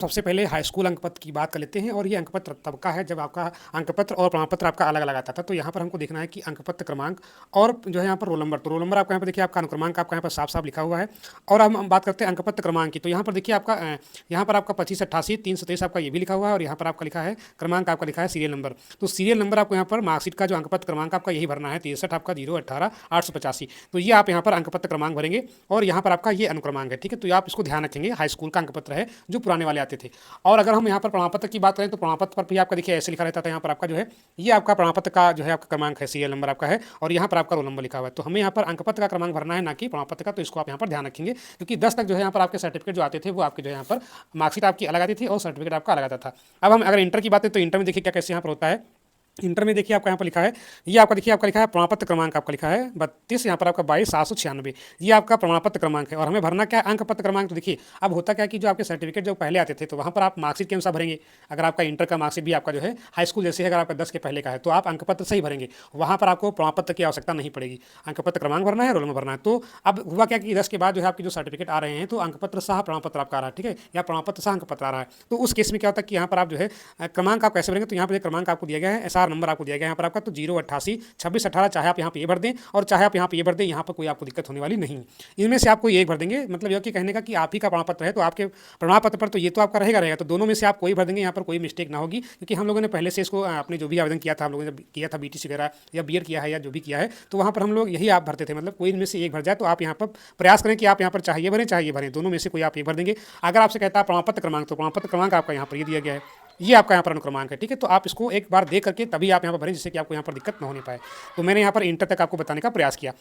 सबसे पहले high school अंक पत्र की बात कर लेते हैं और ये अंक पत्र तब का है जब आपका अंक पत्र और प्रमाण पत्र आपका अलग अलग आता था। तो यहाँ पर हमको देखना है कि अंक पत्र क्रमांक और जो है यहाँ पर रोल नंबर, तो रोल नंबर आपका यहाँ पर देखिए आपका अनुक्रमांक आपका यहाँ पर साफ साफ लिखा हुआ है। और हम बात करते हैं अंक पत्र क्रमांक की, तो यहाँ पर देखिए आपका यहाँ पर आपका 2588 323 आपका ये भी लिखा हुआ है और यहाँ पर आपका लिखा है क्रमांक आपका लिखा है सीरियल नंबर। तो सीरियल नंबर आपको यहाँ पर मार्कशीट का जो अंक पत्र क्रमांक आपका यही भरना है 63 आपका 018 885। तो ये आप यहाँ पर अंक पत्र क्रमांक भरेंगे और यहाँ पर आपका ये अनुक्रमांक है। ठीक है, तो आप इसको ध्यान रखेंगे, हाई स्कूल का अंक पत्र है जो पुराने वाले आते थे। और अगर हम यहाँ पर प्रमाण पत्र की बात करें तो प्रमाण पत्र पर भी आपका देखिए ऐसे लिखा रहता था, यहाँ पर आपका जो है ये आपका प्रमाण पत्र का जो है आपका क्रमांक है, सीरियल नंबर आपका है और यहाँ पर आपका रोल नंबर लिखा हुआ है। तो हमें यहाँ पर अंक पत्र का क्रमांक भरना है, ना कि प्रमाण पत्र का। तो इसको आप यहाँ पर ध्यान रखेंगे, क्योंकि 10 तक जो है यहाँ पर आपके सर्टिफिकेट जो आते थे वो आपके जो है यहाँ पर मार्कशीट आपकी अलग आती थी और सर्टिफिकेट आपका अलग आता था। अब हम अगर इंटर की बात है तो इंटर में देखिए क्या कैसे यहाँ पर होता है। इंटर में देखिए आपका यहाँ पर लिखा है, ये आपका देखिए आपका लिखा है प्रमाण पत्र क्रमांक आपका लिखा है 32, यहाँ पर आपका 22 796, ये आपका प्रमाण पत्र क्रमांक है। और हमें भरना क्या है, अंक पत्र क्रमांक। तो देखिए अब होता क्या है कि जो आपके सर्टिफिकेट जो पहले आते थे तो वहाँ पर आप मार्कशीट के अनुसार भरेंगे। अगर आपका इंटर का मार्कशीट भी आपका जो है हाई स्कूल जैसे है, अगर आपका 10 के पहले का है तो आप अंक पत्र से ही भरेंगे, वहाँ पर आपको प्रमाण पत्र की आवश्यकता नहीं पड़ेगी। अंक पत्र क्रमांक भरना है, रोल नंबर भरना है। तो अब हुआ क्या कि 10 के बाद जो है आपके जो सर्टिफिकेट आ रहे हैं तो अंक पत्र सह प्रमाण पत्र आपका आ रहा है, ठीक है, या प्रमाण पत्र सह अंक पत्र आ रहा है। तो उस केस में क्या होता है कि यहाँ पर आप जो है क्रमांक आप कैसे भरेंगे, तो यहाँ पर क्रमांक आपको दिया गया है, SR नंबर आपको दिया गया है यहाँ पर आपका, तो 088 26 18, चाहे आप यहाँ पे ये भर दें और चाहे आप यहाँ पे ये भर दें, यहाँ पर कोई आपको दिक्कत होने वाली नहीं। इनमें से आप कोई एक भर देंगे, मतलब यह कि कहने का कि आप ही का प्रमाण पत्र है तो आपके प्रमाण पत्र पर तो ये तो आपका रहेगा, तो दोनों में से आप कोई भर देंगे, यहाँ पर कोई मिस्टेक ना होगी। क्योंकि हम लोगों ने पहले से इसको अपने जो भी आवेदन किया था, हम लोगों ने किया था BTC वगैरह या BEड किया है या जो भी किया है, तो वहाँ पर हम लोग यही आप भरते थे, मतलब कोई इनमें से एक भर जाए। तो आप यहाँ पर प्रयास करें कि आप यहाँ पर चाहे ये भरें, दोनों में से कोई आप ये भर देंगे। अगर आपसे कहता है प्रमाण पत्र क्रमांक, तो प्रमाण पत्र क्रमांक आपका यहाँ पर ये दिया गया है, ये आपका यहाँ पर अनुक्रमांक है। ठीक है, तो आप इसको एक बार देख करके तभी आप यहाँ पर भरें, जिससे कि आपको यहाँ पर दिक्कत न होने पाए। तो मैंने यहाँ पर इंटर तक आपको बताने का प्रयास किया।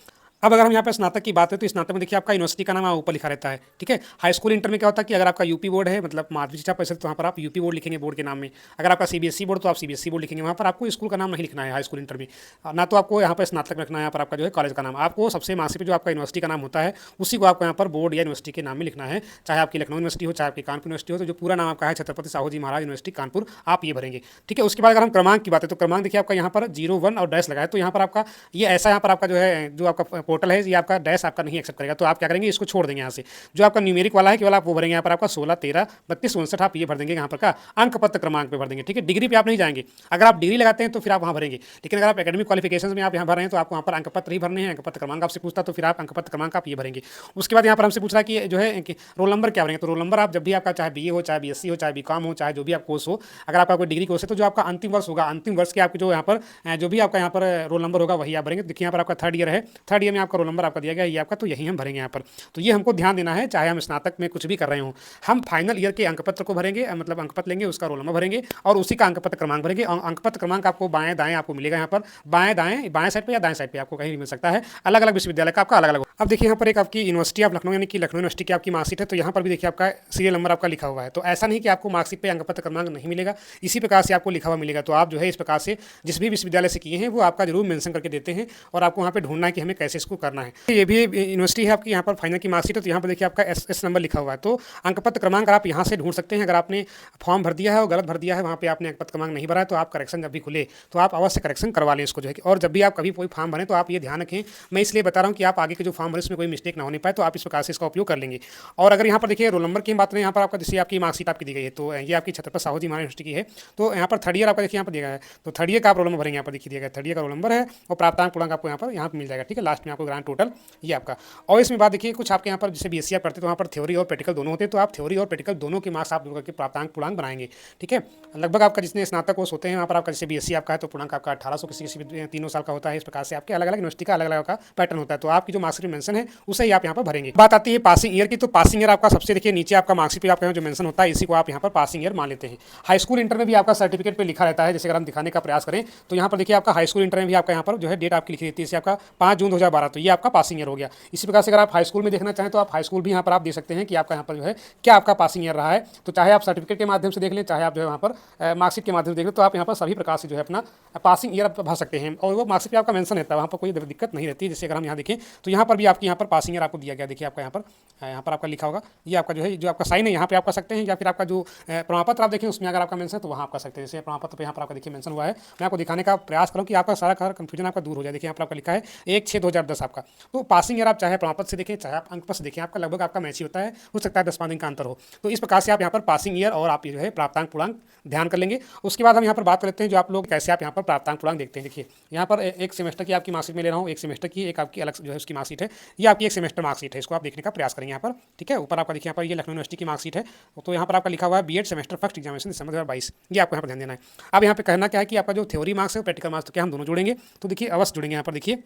अब अगर हम यहाँ पर स्नातक की बात है तो स्नातक में देखिए आपका यूनिवर्सिटी का नाम ऊपर लिखा रहता है। ठीक है, हाई स्कूल इंटर में क्या होता है कि अगर आपका यूपी बोर्ड है, मतलब माध्यमिक शिक्षा परिषद, तो वहाँ पर आप यूपी बोर्ड लिखेंगे बोर्ड के नाम में। अगर आपका CBSE बोर्ड तो आप CBSE बोर्ड लिखेंगे, वहाँ पर आपको स्कूल का नाम नहीं लिखना है हाई स्कूल इंटर में। ना तो आपको यहाँ पर स्नातक में रखना है, यहाँ पर आपका जो है कॉलेज का नाम। आपको सबसे मासिक जो आपका यूनिवर्सिटी का नाम होता है उसी को आपको यहाँ पर बोर्ड या यूनिवर्सिटी के नाम में लिखना है। चाहे आपकी लखनऊ यूनिवर्सिटी हो, चाहे आपकी कानपुर यूनिवर्सिटी हो, तो जो पूरा नाम आपका है छत्रपति साहू जी महाराज यूनिवर्सिटी कानपुर, आप ये भरेंगे। ठीक है, उसके बाद अगर हम क्रमांक की बात है तो क्रमांक देखिए आपका यहाँ पर 01 और डैश लगा है, तो यहाँ पर आपका ये ऐसा यहाँ पर आपका जो है जो आपका पोर्टल है ये आपका डैश आपका नहीं एक्सेप्ट करेगा। तो आप क्या करेंगे, इसको छोड़ देंगे यहाँ से। जो आपका न्यूमेरिक वाला है केवल आप वो भरेंगे, यहाँ पर आपका 16 13 32 59 आप ये भर देंगे यहाँ पर का अंक पत्र क्रमांक पे भर देंगे। ठीक है, डिग्री पे आप नहीं जाएंगे। अगर आप डिग्री लगाते हैं तो फिर आप वहाँ भरेंगे, लेकिन अगर आप एकेडमिक क्वालिफिकेशन में आप यहाँ भर रहे हैं तो आपको वहाँ पर अंक पत्र ही भरने हैं। अंक पत्र क्रमांक आपसे पूछता तो फिर आप अंक पत्र क्रमांक आप ये भरेंगे। उसके बाद यहाँ पर हमसे पूछ रहा है कि जो है कि रोल नंबर क्या भरेंगे, तो रोल नंबर आप जब भी आपका चाहे BA हो, चाहे BSc हो, चाहे BCom हो, चाहे जो भी आप कोर्स हो, अगर आपका कोई डिग्री कोर्स है तो जो आपका अंतिम वर्ष होगा, अंतिम वर्ष के आपके जो यहाँ पर जो भी आपका यहाँ पर रोल नंबर होगा वही आप भरेंगे। देखिए यहाँ पर आपका 3rd ईयर है, 3rd ईयर में आपका रोल नंबर आपका दिया गया ये आपका, तो यही हम भरेंगे यहाँ पर। तो ये हमको ध्यान देना है, चाहे हम स्नातक में कुछ भी कर रहे हो, हम फाइनल ईयर के अंक पत्र को भरेंगे, मतलब अंक पत्र लेंगे, उसका रोल नंबर भरेंगे और उसी का अंक पत्र क्रमांक भरेंगे। अंक पत्र क्रमांक आपको बाएं दाएं आपको मिलेगा, यहाँ पर बाएं साइड पे या दाएं साइड पे आपको कहीं भी मिल सकता है। अलग अलग विश्वविद्यालय का आपका अलग अलग। अब देखिए यहाँ पर एक आपकी यूनिवर्सिटी ऑफ लखनऊ यानी कि लखनऊ यूनिवर्सिटी की आपकी मार्कशीट है, तो यहाँ पर भी देखिए आपका सीरियल नंबर आपका लिखा हुआ है। तो ऐसा नहीं कि आपको मार्कशीट पे अंक पत्र क्रमांक नहीं मिलेगा, इसी प्रकार से आपको लिखा हुआ मिलेगा। तो आप जो है इस प्रकार से जिस भी विश्वविद्यालय से किए हैं वो आपका जरूर मेंशन करके देते हैं और आपको वहाँ पे ढूंढना है कि हमें कैसे इसको करना है। ये भी यूनिवर्सिटी है आपकी, यहाँ पर फाइनल की मार्कशीट है, तो यहाँ पर देखिए आपका SS नंबर लिखा हुआ है। तो अंक पत्र क्रमांक आप यहाँ से ढूंढ सकते हैं। अगर आपने फॉर्म भर दिया है और गलत भर दिया है, वहाँ पे आपने अंक पत्र क्रमांक नहीं भरा है, तो आप करेक्शन जब भी खुले तो आप अवश्य करेक्शन करवा लें इसको जो है। और जब भी आप कभी कोई फॉर्म भरें तो आप ये ध्यान रखें, मैं इसलिए बता रहा हूँ कि आप आगे के जो फॉर्म भरें उसमें कोई मिस्टेक ना होने पाए, तो आप इस प्रकार से इसका उपयोग कर लेंगे। और अगर यहाँ पर देखिए रोल नंबर की बात करें, यहाँ पर आपका जैसे आपकी मार्कशीट आपकी दी गई है, तो ये आपकी छत्रपति साहू जी महाराज यूनिवर्सिटी की है। तो यहाँ पर 3rd ईयर आपका देखिए यहाँ पर दिया गया है, तो 3rd ईयर का आप रोल नंबर भरेंगे, यहाँ पर देखिए दिया गया 3rd ईयर का रोल नंबर है और प्राप्तांक पूर्णांक आपको यहाँ पर मिल जाएगा। ठीक है, लास्ट में आपको ग्रांड टोटल ये आपका। और इसमें बात देखिए कुछ आपके यहाँ पर जैसे BSc आप करते तो वहाँ पर थ्योरी और प्रैक्टिकल दोनों होते हैं, तो आप थ्योरी और प्रैक्टिकल दोनों के मार्क्स आप जोड़ करके प्राप्तांक पूर्णांक बनाएंगे। ठीक है, लगभग आपका जितने स्नातक कोर्स होते हैं वहाँ पर आपका जैसे BSc आपका है तो पूर्णांक आपका 1800 किसी किसी 3 साल का होता है। इस प्रकार से आपके अलग अलग यूनिवर्सिटी का अलग अलग का पैटर्न होता है, तो आपकी जो मार्क्सिट मेंशन है उसे ही आप यहाँ पर भरेंगे। बात आती है पासिंग ईयर की, तो पासिंग ईयर आपका सबसे देखिए नीचे आपका मार्क्सिट पे आपका जो मेंशन होता है इसी को आप यहाँ पर पासिंग ईयर मान लेते हैं। हाई स्कूल इंटर में भी आपका सर्टिफिकेट पे लिखा रहता है, जैसे अगर हम दिखाने का प्रयास करें तो यहाँ पर देखिए आपका हाई स्कूल इंटर में भी आपका यहाँ पर जो है डेट आपकी लिखी रहती है, जैसे आपका 5 जून 2012, तो ये आपका पासिंग ईयर हो गया। इसी प्रकार से अगर आप हाई स्कूल में देखना चाहें तो आप हाई स्कूल भी यहाँ पर आप देख सकते हैं कि आपका यहाँ पर जो है क्या आपका पासिंग ईयर रहा है। तो चाहे आप सर्टिफिकेट के माध्यम से देख लें, चाहे आप जो है वहाँ पर मार्कशीट के माध्यम से देख लें, तो आप यहाँ पर सभी प्रकार से जो है अपना पासिंग ईयर भर सकते हैं और वो मार्कशीट पे आपका मेंशन रहता है, वहाँ पर कोई दिक्कत नहीं रहती है। जैसे अगर हम यहाँ देखें तो यहाँ पर भी आपकी यहाँ पर पासिंग ईयर आपको दिया गया, देखिए आपका यहाँ पर आपका लिखा होगा, ये आपका जो है जो आपका साइन है यहाँ पे आप कर सकते हैं, या फिर आपका जो प्रमाण पत्र आप देखें उसमें अगर आपका मेंशन है तो वहाँ आप कर सकते हैं। जैसे प्रमाण पत्र पे यहाँ पर आपका देखिए मेंशन हुआ है, मैं आपको दिखाने का प्रयास करूँ कि आपका सारा कंफ्यूजन आपका दूर हो जाए। देखिए यहाँ पर आपका लिखा है 1/6/2010 10 आपका। तो पासिंग ईयर आप चाहे प्रमाण पत्र से देखें चाहे आप अंक पत्र से देखें, आपका लगभग आपका मैच ही होता है, हो सकता है 10-5 दिन का अंतर हो। तो इस प्रकार से आप यहाँ पर पासिंग ईयर और आप जो है प्राप्तांक पूर्णांक ध्यान कर लेंगे। उसके बाद हम यहाँ पर बात कर लेते हैं जो आप लोग कैसे आप यहाँ पर प्राप्तांक पूर्णांक देखते हैं। देखिए यहाँ पर एक सेमेस्टर की आपकी मार्कशीट में ले रहा हूँ, एक सेमेस्टर की एक आपकी अलग जो है उसकी मार्कशीट है, ये आपकी एक सेमेस्टर मार्कशीट है, इसको आप देखने का प्रयास करेंगे यहाँ पर। ठीक है, ऊपर आपका देखिए यहाँ पर ये लखनऊ यूनिवर्सिटी की मार्कशीट है, तो यहाँ पर आपका लिखा हुआ है बीएड सेमेस्टर फर्स्ट एग्जामिनेशन दिसंबर 2022, ये आपको यहाँ पर ध्यान देना है। अब यहाँ पे कहना क्या है कि आपका जो थ्योरी मार्क्स है प्रैक्टिकल मार्क्स, तो क्या हम दोनों जोड़ेंगे? तो देखिए अवश्य जुड़ेंगे। यहाँ पर देखिए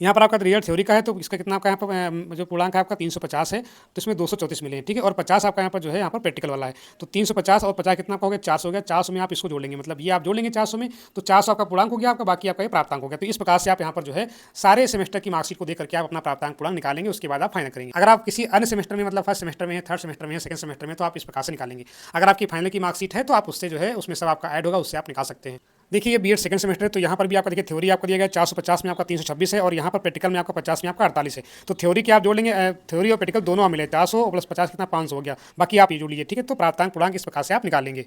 यहाँ पर आपका रिजल्ट थ्योरी का है, तो इसका कितना आपका यहाँ पर जो पूर्णांक है आपका 350 है, तो इसमें 234 मिले हैं। ठीक है, और 50 आपका यहाँ पर जो है यहाँ पर प्रैक्टिकल वाला है, तो 350 और 50 कितना आपका हो गया? 400 हो गया। 400 में आप इसको जोड़ लेंगे, मतलब ये आप जोड़ लेंगे 400 में, तो 400 आपका पूर्णांक हो गया आपका, बाकी आपका ये प्राप्तांक हो गया। तो इस प्रकार से आप यहाँ पर जो है सारे सेमेस्टर की मार्कशीट को देख करके आप अपना प्राप्तांक पूर्णांक निकालेंगे, उसके बाद आप फाइनल करेंगे। अगर आप किसी अन्य सेमेस्टर में मतलब फर्स्ट सेमेस्टर में है, थर्ड सेमेस्टर में है, सेकंड सेमेस्टर में, तो आप इस प्रकार से निकालेंगे। अगर आपकी फाइनल की मार्कशीट है तो आप उससे जो है उसमें सब आपका ऐड होगा, उससे आप निकाल सकते हैं। देखिए ये बीएड सेकंड सेमेस्टर है, तो यहाँ पर भी आपका देखिए थ्योरी आपको दिया गया 450 में आपका 326 है, और यहाँ पर प्रैक्टिकल में आपका 50 में आपका 48 है। तो थ्योरी के आप जोड़ लेंगे, थ्योरी और प्रैक्टिकल दोनों मिले 400 प्लस 50 कितना 500 हो गया, बाकी आप ये जोड़ लीजिए। ठीक है, तो प्राप्तांक पूर्णांक इस प्रकार से आप निकालेंगे।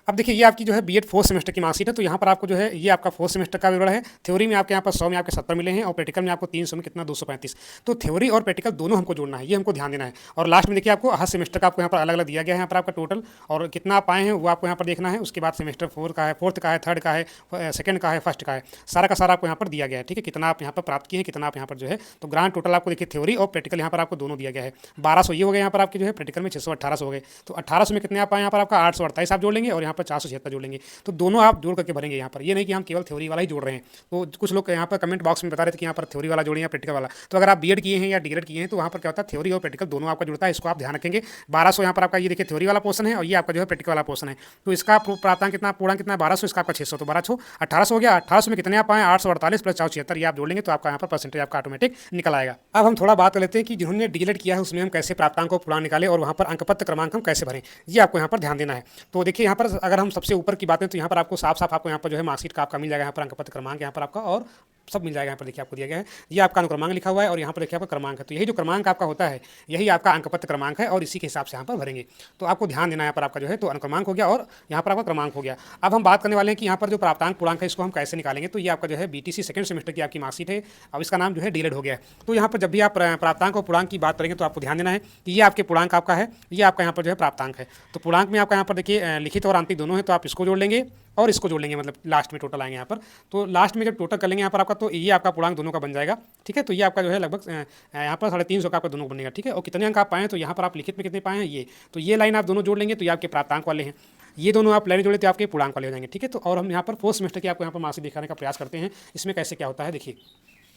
अब देखिए ये आपकी जो है बीएड फोर्थ सेमेस्टर की मार्कशीट है, तो यहाँ पर आपको जो है ये आपका फोर्थ सेमेस्टर का विवरण है। थ्योरी में आपके यहाँ पर 100 में आपके 70 मिले हैं, और प्रैक्टिकल में आपको 300 में कितना 235। तो थ्योरी और प्रैक्टिकल दोनों हमको जोड़ना है, ये हमको ध्यान देना है। और लास्ट में देखिए आपको हर सेमेस्टर का आपको यहाँ पर अलग अलग दिया गया है, यहाँ पर आपका टोटल और कितना आप पाए हैं वो आपको यहाँ पर देखना है। उसके बाद सेमेस्टर फोर्थ का है, थर्ड का है, सेकंड का है, फर्स्ट का है, सारा का सारा आपको यहाँ पर दिया गया है। ठीक है, कितना आप यहाँ पर प्राप्त किए हैं, कितना आप यहाँ पर जो है, तो ग्रांड टोटल आपको देखिए थ्योरी और प्रैक्टिकल यहाँ पर आपको दोनों दिया गया है। 1200 ये हो गया यहाँ पर आपके जो है, प्रैक्टिकल में 600 1800 हो गए। तो 1800 में कितने आप आए यहाँ पर आपका 828 आप जोड़ लेंगे, और यहाँ पर 476 जोड़ लेंगे। तो दोनों आप जोड़ करके भरेंगे यहाँ पर, ये नहीं कि हम केवल थ्योरी वाला ही जोड़ रहे हैं। तो कुछ लोग यहाँ पर कमेंट बॉक्स में बता रहे थे कि यहाँ पर थ्योरी वाला जोड़ें या प्रैक्टिकल वाला, तो अगर आप बीएड किए हैं या डीएड किए हैं तो वहाँ पर क्या होता है थ्योरी और प्रैक्टिकल दोनों आपका जुड़ता है, इसको आप ध्यान रखेंगे। 1200 यहाँ पर आपका ये देखिए थ्योरी वाला पोर्शन है, और ये आपका जो है प्रैक्टिकल वाला पोर्शन है। तो इसका प्राप्तांक कितना पूर्णांक कितना 1200, इसका आपका 600, तो 1200 1800 हो गया। 1800 में कितने आप आए 848 प्लस 476, ये आप जोड़ लेंगे तो आपका यहाँ पर परसेंटेज आपका ऑटोमेटिक निकल आएगा। अब हम थोड़ा बात कर लेते हैं कि जिन्होंने डीएड किया है उसमें हम कैसे प्राप्तांक को पूर्णांक निकालें और वहाँ पर अंकपत्र क्रमांक हम कैसे भरें, ये आपको यहाँ पर ध्यान देना है। तो देखिए यहाँ पर अगर हम सबसे ऊपर की बातें, तो यहाँ पर आपको साफ साफ आपको यहाँ पर जो है मार्कशीट का आपका मिल जाएगा, यहाँ पर अंकपत्र क्रमांक यहाँ पर आपका और सब मिल जाएगा। यहाँ पर देखिए आपको दिया गया है, ये आपका अनुक्रमांक लिखा हुआ है, और यहाँ पर देखिए आपका क्रमांक है। तो यही जो क्रमांक आपका होता है यही आपका अंकपत्र क्रमांक है, और इसी के हिसाब से यहाँ पर भरेंगे। तो आपको ध्यान देना है यहाँ पर आपका जो है, तो अनुक्रमांक हो गया और यहाँ पर आपका क्रमांक हो गया। अब हम बात करने वाले हैं कि यहाँ पर जो प्राप्तांक पूर्णांक है इसको हम कैसे निकालेंगे। तो ये आपका जो है बीटीसी सेकंड सेमेस्टर की आपकी मार्कशीट है, अब इसका नाम जो है डीएड हो गया है। तो यहाँ पर जब भी आप प्राप्तांक और पूर्णांक की बात करेंगे तो आपको ध्यान देना है कि ये आपके पूर्णांक आपका है, ये आपका यहाँ पर जो है प्राप्तांक है। तो पूर्णांक में आपका यहाँ पर देखिए लिखित और आंतरिक दोनों है, तो आप इसको जोड़ लेंगे और इसको जोड़ लेंगे, मतलब लास्ट में टोटल आएंगे यहाँ पर। तो लास्ट में जब टोटल कर लेंगे यहाँ पर आपका, तो ये आपका पूर्णांक दोनों का बन जाएगा। ठीक है, तो ये आपका जो है लगभग यहाँ पर 350 का आपका दोनों बनेगा। ठीक है, और कितने अंक आप पाए, तो यहाँ पर आप लिखित में कितने पाए हैं ये, तो ये लाइन आप दोनों जोड़ लेंगे तो ये आपके प्राप्तांक वाले हैं, ये दोनों आप लाइन जोड़े तो आपके पूर्णांक वाले हो जाएंगे। ठीक है, तो और हम यहाँ पर फोर्थ सेमेस्टर की आपको यहाँ पर मार्कशीट दिखाने का प्रयास करते हैं, इसमें कैसे क्या होता है देखिए।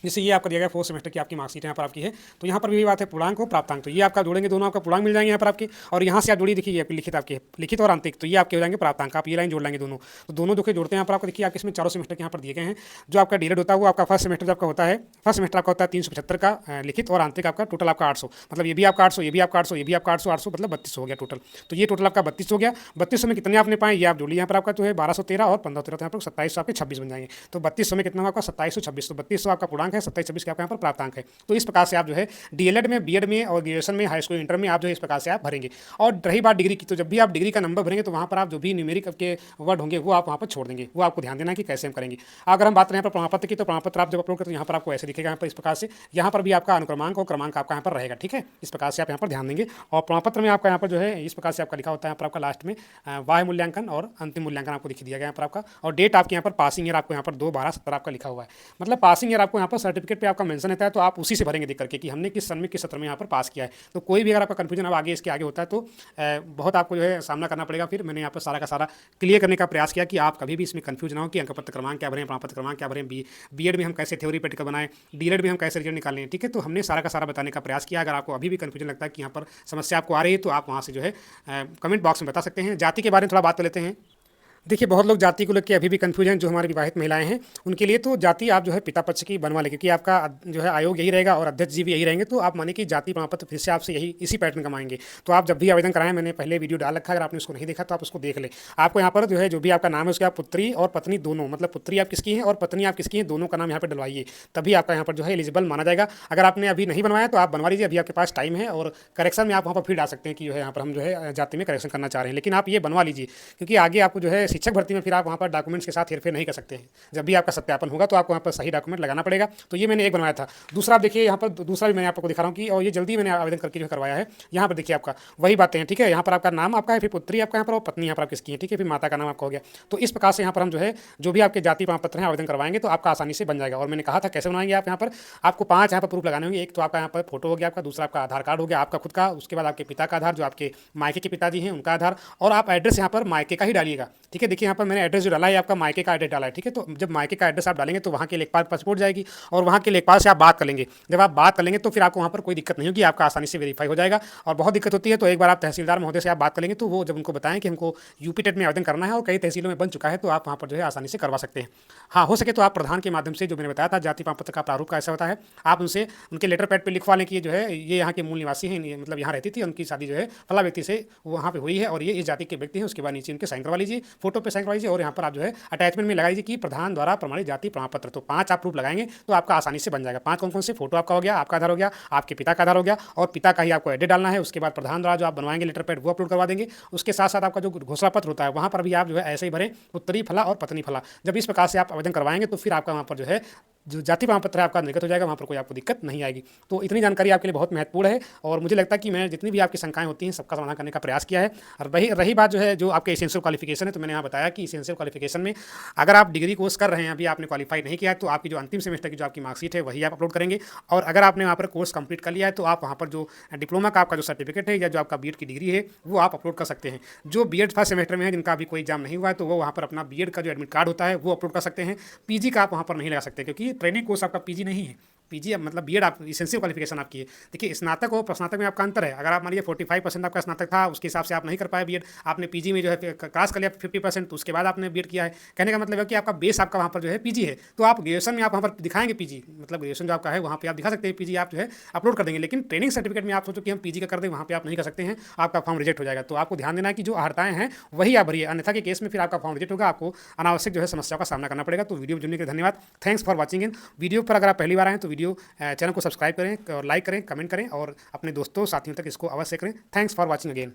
जैसे ये आपका दिया गया फोर्थ सेमेस्टर की आपकी मार्कशीट यहाँ पर आपकी है, तो यहाँ पर भी बात है पूर्णांक और प्राप्तांक, तो ये आपका जोड़ेंगे दोनों आपका पूर्णांक मिल जाएंगे यहाँ पर आपके, और यहाँ से आप जोड़िए देखिए ये लिखित आपके लिखित और आंतरिक, तो ये आपके हो जाएंगे प्राप्तांक, आप ये लाइन जोड़ लेंगे दोनों, तो दोनों जो जोड़ते हैं यहाँ पर आपको देखिए आपके इसमें चारों सेमेस्टर के यहाँ पर दिए गए हैं। जो आपका डीएड होता है वो आपका फर्स्ट सेमेस्टर जो आपका होता है, फर्स्ट सेमेस्टर आपका होता है 375 का लिखित और आंतरिक आपका टोटल आपका 800, मतलब ये भी आपका 800, ये भी आपका 800, ये भी आपका 800, 800 मतलब 3200 हो गया टोटल। तो ये टोटल आपका 3200 हो गया। 3200 में कितने आपने पाए ये आप जोड़िए, यहाँ पर आपका जो है 1213 और 1513, तो यहाँ पर 2700 आपके 26 बन जाएंगे। तो 3200 में कितना आपका 2726, तो 3200 आपका पूर्णांक है, 2726 का आपका यहाँ पर प्राप्तांक है। तो इस प्रकार से आप जो है डीएलएड में, बीएड में और ग्रेजुएशन में, हाई स्कूल इंटर में आप जो है इस प्रकार से आप भरेंगे। और रही बात डिग्री की, तो जब भी आप डिग्री का नंबर भरेंगे तो वहाँ पर आप जो भी न्यूमेरिक के वर्ड होंगे वो आप वहाँ पर छोड़ देंगे, वो आपको ध्यान देना है कि कैसे हम करेंगे। अगर हम बात करें यहाँ पर प्रमाण पत्र की, तो प्रमाण पत्र आप जब अपलोड करते हैं यहाँ पर आपको ऐसे दिखेगा, यहाँ पर इस प्रकार से, यहाँ पर भी आपका अनुक्रमांक और क्रमांक आपका यहाँ पर रहेगा। ठीक है, इस प्रकार से आप यहाँ पर ध्यान देंगे। और प्रमाण पत्र में आपका यहाँ पर जो है इस प्रकार से आपका लिखा होता है यहाँ पर आपका लास्ट में बाह्य मूल्यांकन और अंतिम मूल्यांकन आपको दिख दिया गया यहाँ पर आपका, और डेट आपके यहाँ पर पासिंग ईयर आपको यहाँ पर 2/12/70 आपका लिखा हुआ है, मतलब पासिंग ईयर आपको यहाँ पर सर्टिफिकेट पे आपका मेंशन रहता है, तो आप उसी से भरेंगे देख करके कि हमने किस सन में किस सत्र में यहाँ पर पास किया है। तो कोई भी अगर आपका कन्फ्यूजन अब आगे इसके आगे होता है तो बहुत आपको जो है सामना करना पड़ेगा। फिर मैंने यहाँ पर सारा का सारा क्लियर करने का प्रयास किया कि आप कभी भी इसमें कन्फ्यूज ना हो कि अंकपत्र क्रमांक क्या भरें, प्रमाण पत्र क्रमांक क्या भरें, बीएड में हम कैसे थ्योरी प्रैक्टिकल बनाएं, डीएड में हम कैसे रिजल्ट निकालें। ठीक है, तो हमने सारा का सारा बताने का प्रयास किया। अगर आपको अभी भी कन्फ्यूजन लगता है कि यहाँ पर समस्या आपको आ रही है तो आप वहाँ से जो है कमेंट बॉक्स में बता सकते हैं। जाति के बारे में थोड़ा बात कर लेते हैं। देखिए बहुत लोग जाति को लेकर अभी भी कंफ्यूज हैं, जो हमारी विवाहित महिलाएं हैं उनके लिए तो जाति आप जो है पिता पक्ष की बनवा लें, क्योंकि आपका जो है आयोग यही रहेगा और अध्यक्ष जी भी यही रहेंगे। तो आप माने कि जाति प्रमाण पत्र फिर से आपसे यही इसी पैटर्न का मांगेंगे। तो आप जब भी आवेदन कराएं, मैंने पहले वीडियो डाल रखा है, अगर आपने उसको नहीं देखा तो आप उसको देख लें। आपको यहाँ पर जो है जो भी आपका नाम है उसके आप पुत्री और पत्नी दोनों, मतलब पुत्री आप किसकी हैं और पत्नी आप किसकी हैं, दोनों का नाम यहाँ पर डलवाइए, तभी आपका यहाँ पर जो है एलिजिबल माना जाएगा। अगर आपने अभी नहीं बनवाया तो आप बनवा लीजिए, अभी आपके पास टाइम है, और करेक्शन में आप वहाँ पर फिर डाल सकते हैं कि जो है यहाँ पर हम जो है जाति में करेक्शन करना चाह रहे हैं, लेकिन आप ये बनवा लीजिए क्योंकि आगे आपको जो है शिक्षक भर्ती में फिर आप वहाँ पर डॉक्यूमेंट्स के साथ हेरफेर नहीं कर सकते हैं। जब भी आपका सत्यापन होगा तो आपको वहाँ पर सही डॉक्यूमेंट लगाना पड़ेगा। तो ये मैंने एक बनवाया था। दूसरा आप देखिए यहाँ पर दूसरा भी मैंने आपको दिखा रहा हूँ कि और ये जल्दी मैंने आवेदन करके जो करवाया है। यहाँ पर देखिए आपका वही बातें हैं, ठीक है। यहाँ पर आपका नाम आपका है, फिर पुत्री आपका यहाँ पर और पत्नी यहाँ पर आप किसकी है, ठीक है, फिर माता का नाम आपका हो गया। तो इस प्रकार से यहाँ पर हम जो है जो भी आपके जाति प्रमाण पत्र हैं आवेदन करवाएंगे तो आपका आसानी से बन जाएगा। और मैंने कहा था कैसे बनाएंगे आप यहाँ पर आपको 5 यहाँ पर प्रूफ लगाने होंगे। एक तो आपका यहाँ पर फोटो हो गया आपका, दूसरा आपका आधार कार्ड हो गया आपका खुद का, उसके बाद आपके पिता का आधार जो आपके मायके के पिताजी हैं उनका आधार, और आप एड्रेस यहाँ पर मायके का ही डालिएगा, ठीक है। देखिए यहाँ पर मैंने एड्रेस जो डाला है आपका मायके का एड्रेस डाला है, ठीक है। तो जब मायके का एड्रेस आप डालेंगे तो वहाँ के लेखपाल पासपोर्ट जाएगी और वहाँ के लेखपाल से आप बात कर लेंगे। जब आप बात कर लेंगे तो फिर आपको वहाँ पर कोई दिक्कत नहीं होगी, आपका आसानी से वेरीफाई हो जाएगा। और बहुत दिक्कत होती है तो एक बार आप तहसीलदार महोदय से आप बात कर लेंगे तो वो जब उनको बताएं कि हमको यूपी टेट में आवेदन करना है और कई तहसीलों में बन चुका है तो आप वहाँ पर जो है आसानी से करवा सकते हैं। हाँ, हो सके तो आप प्रधान के माध्यम से, जो मैंने बताया था जाति प्रमाण पत्र का प्रारूप कैसा होता है, आप उनसे उनके लेटर पैड पे लिखवा लें कि जो है ये यहाँ के मूल निवासी हैं, मतलब यहाँ रहती थी, उनकी शादी जो है फला व्यक्ति से वहाँ पे हुई है और ये इस जाति के व्यक्ति हैं। उसके बाद नीचे उनके साइन करवा लीजिए, फोटो पे साइन करवा लीजिए और यहाँ पर आप जो है अटैचमेंट में लगा लीजिए कि प्रधान द्वारा प्रमाणित जाति प्रमाण पत्र। तो 5 आप प्रूफ लगाएंगे तो आपका आसानी से बन जाएगा। 5 कौन कौन से, फोटो आपका हो गया, आपका आधार हो गया, आपके पिता का आधार हो गया और पिता का ही आपको एड्रेस डालना है। उसके बाद प्रधान द्वारा जो आप बनवाएंगे लेटर पैड वो अपलोड करवा देंगे। उसके साथ साथ आपका जो घोषणा पत्र होता है वहाँ पर भी आप जो है ऐसे ही भरें, उत्तरी फला और पत्नी फला। जब इस प्रकार से आप आवेदन करवाएंगे तो फिर आपका वहाँ पर जो है जो जाति प्रमाण पत्र है आपका निर्गत हो जाएगा, वहाँ पर कोई आपको दिक्कत नहीं आएगी। तो इतनी जानकारी आपके लिए बहुत महत्वपूर्ण है और मुझे लगता है कि मैं जितनी भी आपकी शंकाएं होती हैं सबका समाधान करने का प्रयास किया है। और रही बात जो है जो आपके एसेंशियल क्वालिफिकेशन है, तो मैंने यहाँ बताया कि एसेंशियल क्वालिफिकेशन में अगर आप डिग्री कोर्स कर रहे हैं, अभी आपने क्वालिफाई नहीं किया है, तो आपकी जो अंतिम सेमेस्टर की जो आपकी मार्कशीट है वही आप अपलोड करेंगे। और अगर आपने वहाँ पर कोर्स कंप्लीट कर लिया है तो आप वहाँ पर जो डिप्लोमा का आपका जो सर्टिफिकेट है या जो आपका बीएड की डिग्री है वो आप अपलोड कर सकते हैं। जो बीएड फर्स्ट सेमेस्टर में है, जिनका अभी कोई एग्जाम नहीं हुआ है, तो वो वहाँ पर अपना बीएड का जो एडमिट कार्ड होता है वो अपलोड कर सकते हैं। पीजी का आप वहाँ पर नहीं लगा सकते क्योंकि ट्रेनिंग कोर्स आपका पीजी नहीं है। पीजी मतलब बीएड आप एसेंशियल क्वालिफिकेशन आपकी है। देखिए स्नातक और स्नातक में आपका अंतर है। अगर आप मान लीजिए 45% आपका स्नातक था, उसके हिसाब से आप नहीं कर पाए बीएड, आपने पीजी में जो है क्रॉस कर लिया 50%, तो उसके बाद आपने बीएड किया है। कहने का मतलब है कि आपका बेस आपका वहाँ पर जो है पीजी है। तो आप ग्रेजुएशन में आप वहाँ पर दिखाएंगे पीजी, मतलब ग्रेजुएशन जो आपका है वहाँ पर आप दिखा सकते हैं पीजी, आप जो है अपलोड कर देंगे। लेकिन ट्रेनिंग सर्टिफिकेट में आप सोचो कि हम पीजी का कर दें, वहाँ पर आप नहीं कर सकते हैं, आपका फॉर्म रिजेक्ट हो जाएगा। तो आपको ध्यान देना है कि जो अर्हताएं हैं वही आप भरिए, अन्यथा के केस में फिर आपका फॉर्म रिजेक्ट होगा, आपको अनावश्यक जो है समस्याओं का सामना करना पड़ेगा। तो वीडियो जुड़ने के लिए धन्यवाद। Thanks for watching in video पर। अगर आप पहली बार आए तो वीडियो चैनल को सब्सक्राइब करें और लाइक करें, कमेंट करें और अपने दोस्तों साथियों तक इसको अवश्य करें। Thanks for watching again.